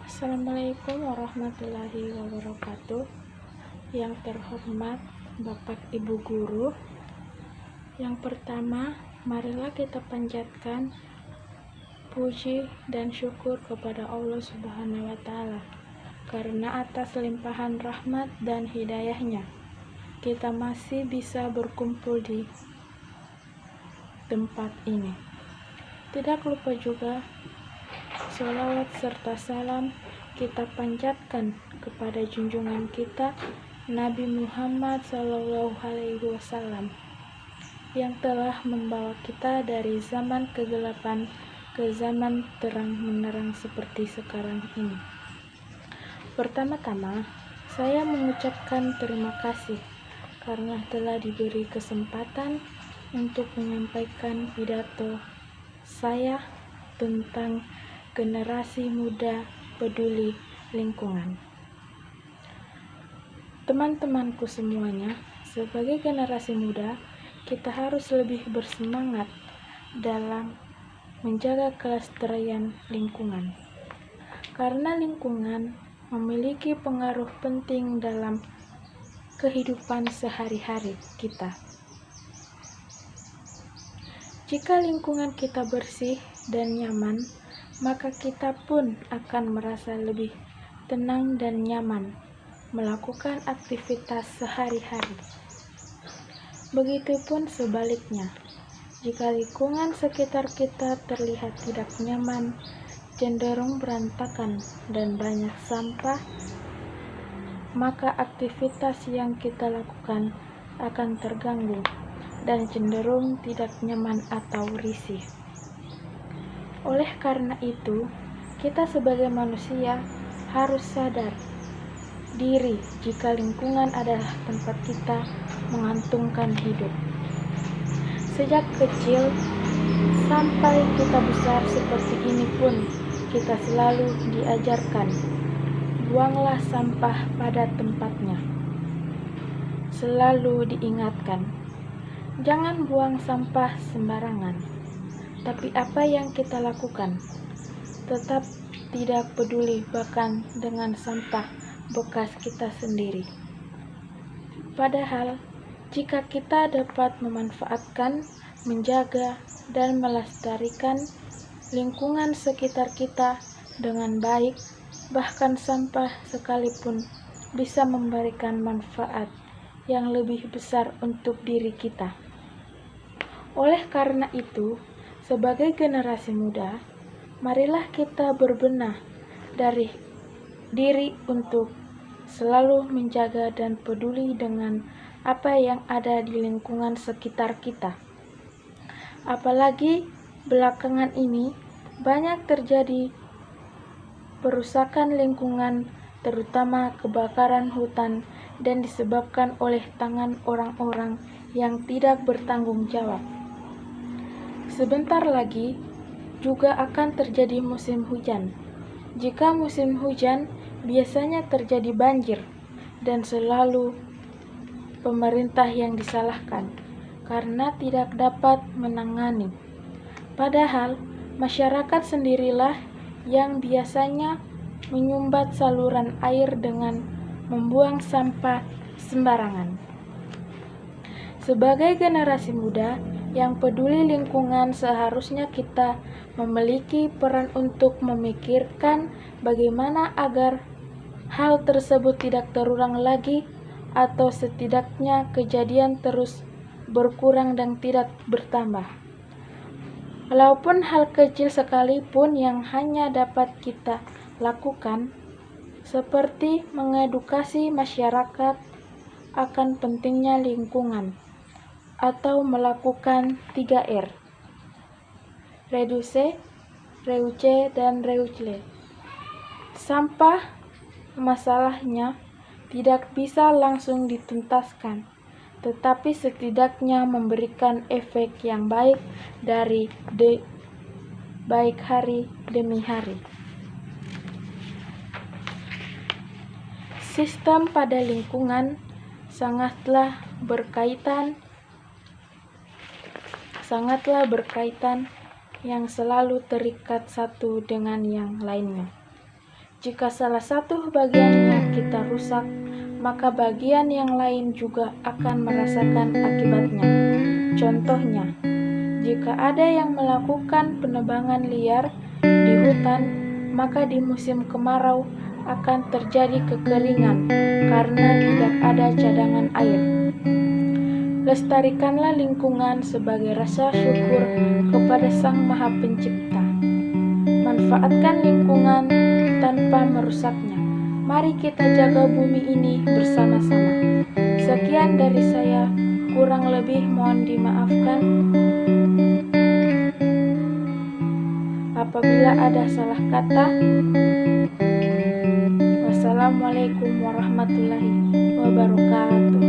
Assalamualaikum warahmatullahi wabarakatuh. Yang terhormat Bapak Ibu Guru, yang pertama, marilah kita panjatkan puji dan syukur kepada Allah Subhanahu wa Ta'ala, karena atas limpahan rahmat dan hidayahnya kita masih bisa berkumpul di tempat ini. Tidak lupa juga sholawat serta salam kita panjatkan kepada junjungan kita Nabi Muhammad SAW yang telah membawa kita dari zaman kegelapan ke zaman terang menerang seperti sekarang ini. Pertama-tama, saya mengucapkan terima kasih karena telah diberi kesempatan untuk menyampaikan pidato saya tentang generasi muda peduli lingkungan. Teman-temanku semuanya, sebagai generasi muda, kita harus lebih bersemangat dalam menjaga kelestarian lingkungan. Karena lingkungan memiliki pengaruh penting dalam kehidupan sehari-hari kita. Jika lingkungan kita bersih dan nyaman, maka kita pun akan merasa lebih tenang dan nyaman melakukan aktivitas sehari-hari. Begitupun sebaliknya, jika lingkungan sekitar kita terlihat tidak nyaman, cenderung berantakan dan banyak sampah, maka aktivitas yang kita lakukan akan terganggu dan cenderung tidak nyaman atau risih. Oleh karena itu, kita sebagai manusia harus sadar diri jika lingkungan adalah tempat kita mengantungkan hidup. Sejak kecil sampai kita besar seperti ini pun, kita selalu diajarkan, buanglah sampah pada tempatnya. Selalu diingatkan, jangan buang sampah sembarangan. Tapi apa yang kita lakukan? Tetap tidak peduli bahkan dengan sampah bekas kita sendiri. Padahal, jika kita dapat memanfaatkan, menjaga, dan melestarikan lingkungan sekitar kita dengan baik, bahkan sampah sekalipun bisa memberikan manfaat yang lebih besar untuk diri kita. Oleh karena itu, sebagai generasi muda, marilah kita berbenah dari diri untuk selalu menjaga dan peduli dengan apa yang ada di lingkungan sekitar kita. Apalagi belakangan ini banyak terjadi perusakan lingkungan, terutama kebakaran hutan, dan disebabkan oleh tangan orang-orang yang tidak bertanggung jawab. Sebentar lagi juga akan terjadi musim hujan. Jika musim hujan, biasanya terjadi banjir dan selalu pemerintah yang disalahkan karena tidak dapat menangani. Padahal masyarakat sendirilah yang biasanya menyumbat saluran air dengan membuang sampah sembarangan. Sebagai generasi muda yang peduli lingkungan, seharusnya kita memiliki peran untuk memikirkan bagaimana agar hal tersebut tidak terulang lagi, atau setidaknya kejadian terus berkurang dan tidak bertambah. Walaupun hal kecil sekalipun yang hanya dapat kita lakukan, seperti mengedukasi masyarakat akan pentingnya lingkungan, atau melakukan 3R, reduce, reuse, dan recycle. Sampah masalahnya tidak bisa langsung dituntaskan, tetapi setidaknya memberikan efek yang baik baik hari demi hari. Sistem pada lingkungan sangatlah berkaitan yang selalu terikat satu dengan yang lainnya. Jika salah satu bagiannya kita rusak, maka bagian yang lain juga akan merasakan akibatnya. Contohnya, jika ada yang melakukan penebangan liar di hutan, maka di musim kemarau akan terjadi kekeringan karena tidak ada cadangan air. Lestarikanlah lingkungan sebagai rasa syukur kepada Sang Maha Pencipta. Manfaatkan lingkungan tanpa merusaknya. Mari kita jaga bumi ini bersama-sama. Sekian dari saya, kurang lebih mohon dimaafkan apabila ada salah kata. Wassalamualaikum warahmatullahi wabarakatuh.